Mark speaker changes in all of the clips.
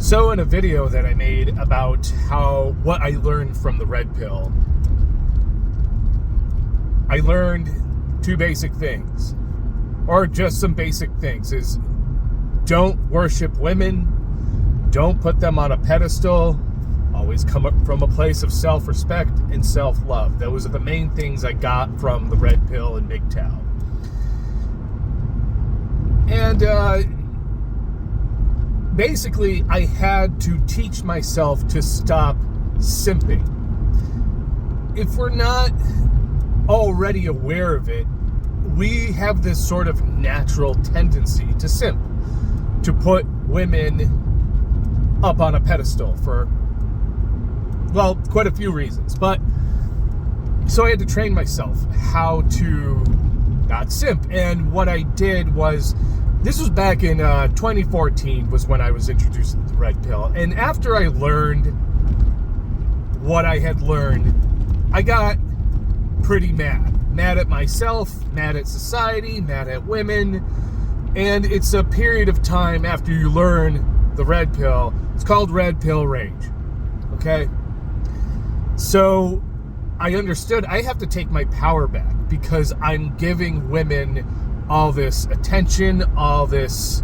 Speaker 1: So in a video that I made about what I learned from the red pill, I learned two basic things, or just some basic things, is don't worship women, don't put them on a pedestal, always come up from a place of self-respect and self-love. Those are the main things I got from the red pill and mgtow. And basically, I had to teach myself to stop simping. If we're not already aware of it, we have this sort of natural tendency to simp, to put women up on a pedestal for, well, quite a few reasons. But so I had to train myself how to not simp. And what I did was, this was back in 2014 was when I was introduced to the red pill. And after I learned what I had learned, I got pretty mad. Mad at myself, mad at society, mad at women. And it's a period of time after you learn the red pill. It's called red pill rage. Okay? So I understood I have to take my power back because I'm giving women all this attention, all this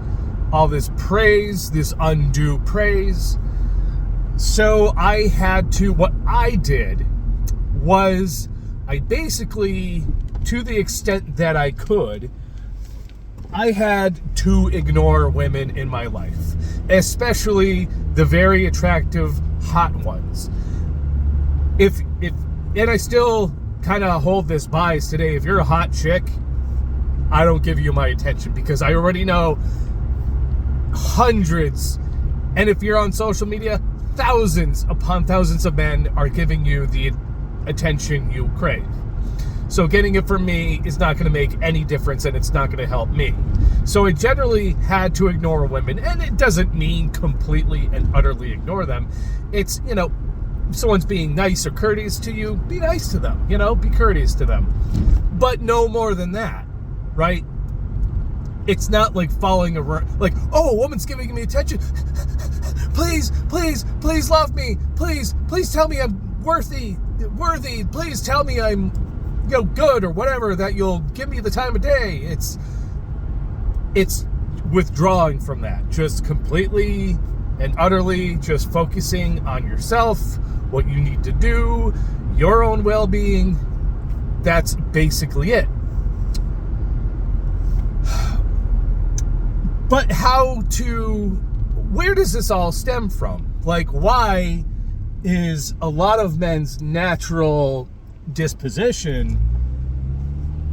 Speaker 1: praise, this undue praise. So I had to, what I did was, I basically, to the extent that I could, I had to ignore women in my life, especially the very attractive, hot ones. And I still kind of hold this bias today. If you're a hot chick, I don't give you my attention because I already know hundreds, and if you're on social media, thousands upon thousands of men are giving you the attention you crave. So getting it from me is not going to make any difference, and it's not going to help me. So I generally had to ignore women, and it doesn't mean completely and utterly ignore them. It's, if someone's being nice or courteous to you, be nice to them, be courteous to them. But no more than that. Right? It's not like following around, like, oh, a woman's giving me attention. Please love me. Please tell me I'm worthy. Please tell me I'm, good or whatever, that you'll give me the time of day. It's withdrawing from that. Just completely and utterly just focusing on yourself, what you need to do, your own well-being. That's basically it. But where does this all stem from? Like, why is a lot of men's natural disposition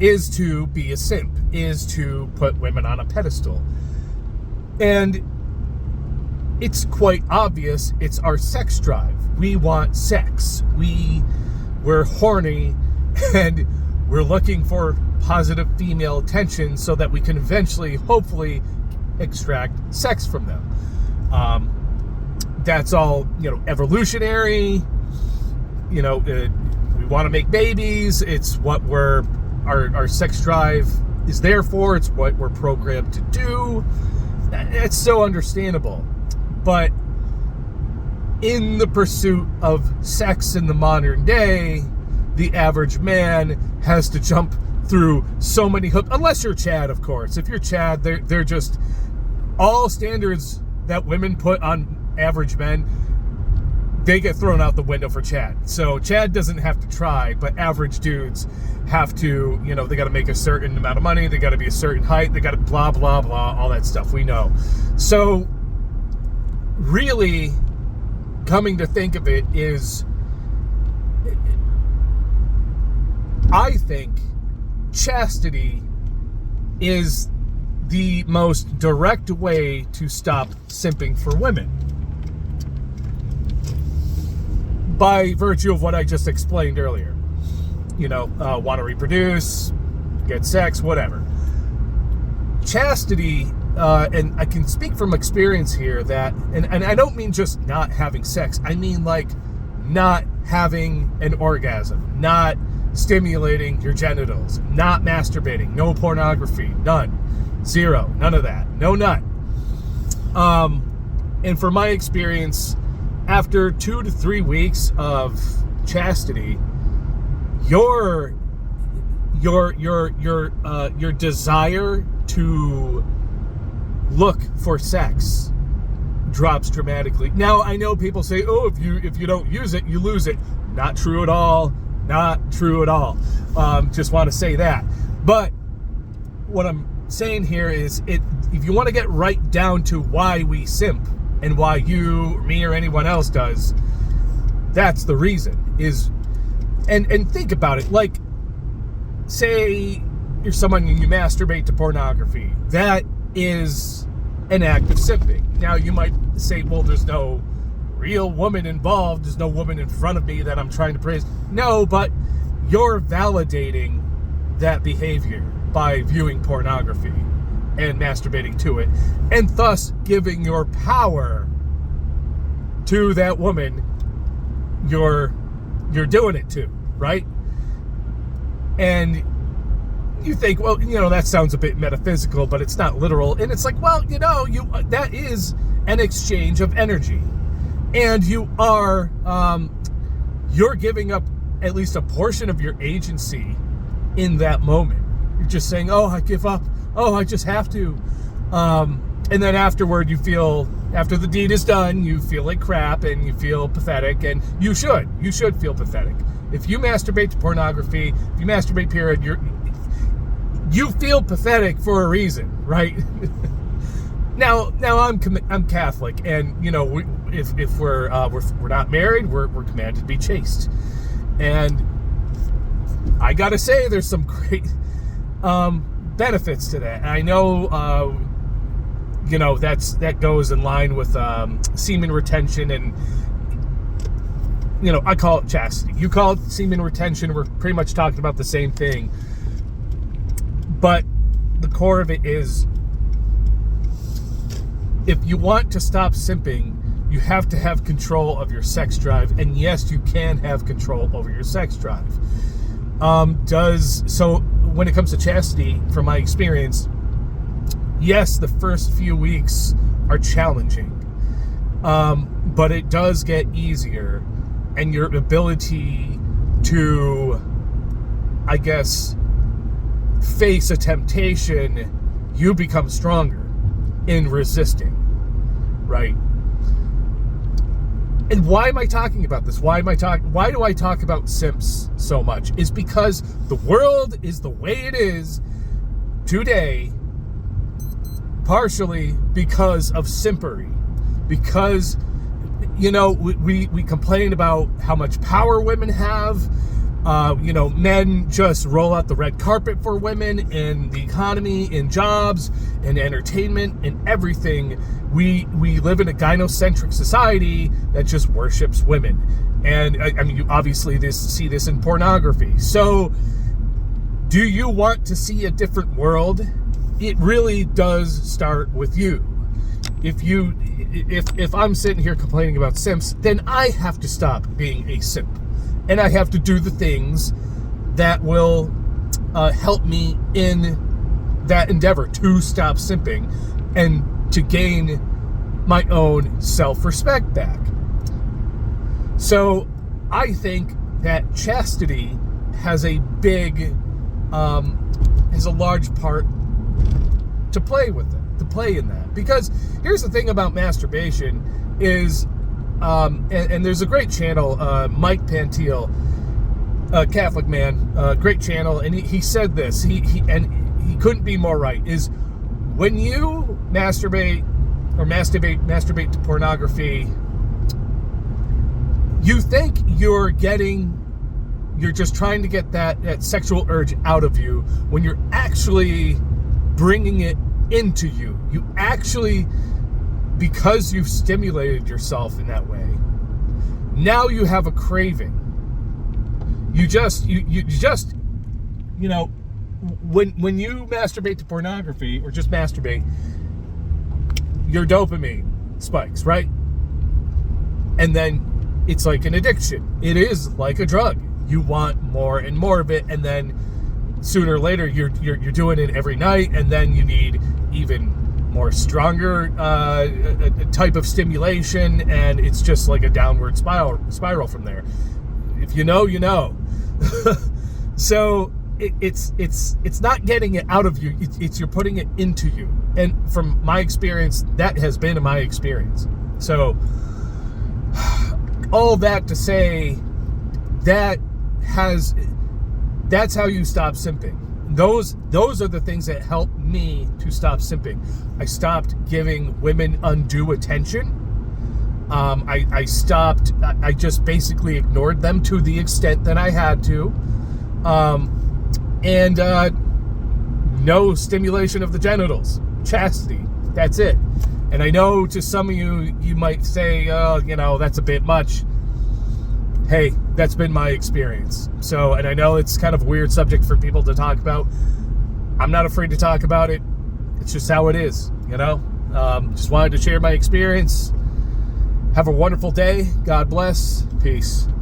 Speaker 1: is to be a simp, is to put women on a pedestal? And it's quite obvious, it's our sex drive. We want sex. We're horny, and we're looking for positive female attention so that we can eventually, hopefully, extract sex from them. That's all, evolutionary. We want to make babies. It's what our sex drive is there for. It's what we're programmed to do. It's so understandable. But in the pursuit of sex in the modern day, the average man has to jump through so many hoops, unless you're Chad, of course. If you're Chad, they're just all standards that women put on average men, they get thrown out the window for Chad. So Chad doesn't have to try, but average dudes have to, they got to make a certain amount of money, they got to be a certain height, they got to blah, blah, blah, all that stuff we know. So really, coming to think of it, is, I think chastity is the most direct way to stop simping for women. By virtue of what I just explained earlier. Want to reproduce, get sex, whatever. Chastity, and I can speak from experience here that, and I don't mean just not having sex, I mean like not having an orgasm, not stimulating your genitals, not masturbating, no pornography, none, zero, none of that, no nut. And from my experience, after 2 to 3 weeks of chastity, your desire to look for sex drops dramatically. Now, I know people say, oh, if you don't use it, you lose it. Not true at all. Not true at all. Just want to say that. But what I'm saying here is, if you want to get right down to why we simp and why you or me or anyone else does, that's the reason. And think about it. Like, say you're someone and you masturbate to pornography. That is an act of simping. Now, you might say, well, there's no real woman involved. There's no woman in front of me that I'm trying to praise. No, but you're validating that behavior by viewing pornography and masturbating to it, and thus giving your power to that woman you're doing it to, right? And you think, well, that sounds a bit metaphysical, but it's not literal. And it's like, well, that is an exchange of energy. And you're giving up at least a portion of your agency in that moment. You're just saying, oh, I give up. Oh, I just have to. And then afterward, after the deed is done, you feel like crap and you feel pathetic, and you should feel pathetic. If you masturbate to pornography, if you masturbate, period, you feel pathetic for a reason, right? Now I'm Catholic, and if we're not married, we're commanded to be chaste, and I gotta say there's some great benefits to that. I know that goes in line with semen retention, and I call it chastity. You call it semen retention. We're pretty much talking about the same thing. But the core of it is, if you want to stop simping, you have to have control of your sex drive. And yes, you can have control over your sex drive. So when it comes to chastity, from my experience, yes, the first few weeks are challenging. But it does get easier, and your ability to, I guess, face a temptation, you become stronger in resisting, right? And why am I talking about this? Why do I talk about simps so much? Is because the world is the way it is today, partially because of simpery. Because, we complain about how much power women have. Men just roll out the red carpet for women in the economy, in jobs, in entertainment, in everything. We live in a gynocentric society that just worships women. And you obviously see this in pornography. So do you want to see a different world? It really does start with you. If I'm sitting here complaining about simps, then I have to stop being a simp. And I have to do the things that will help me in that endeavor to stop simping and to gain my own self-respect back. So I think that chastity has a large part to play with it, to play in that. Because here's the thing about masturbation is, and there's a great channel, Mike Pantiel, a Catholic man, great channel, and he said this, he couldn't be more right, is when you masturbate to pornography, you think you're just trying to get that sexual urge out of you, when you're actually bringing it into you. You actually, because you've stimulated yourself in that way, now you have a craving. When you masturbate to pornography, or just masturbate, your dopamine spikes, right? And then it's like an addiction. It is like a drug. You want more and more of it, and then sooner or later you're doing it every night, and then you need even more stronger type of stimulation, and it's just like a downward spiral from there. If you know, you know. So it's not getting it out of you. It's you're putting it into you. And from my experience, that has been my experience. So all that to say, that's how you stop simping. Those are the things that help me to stop simping. I stopped giving women undue attention. I stopped. I just basically ignored them to the extent that I had to. And no stimulation of the genitals. Chastity. That's it. And I know to some of you might say, oh, that's a bit much. Hey, that's been my experience. So, and I know it's kind of a weird subject for people to talk about. I'm not afraid to talk about it. It's just how it is, Just wanted to share my experience. Have a wonderful day. God bless. Peace.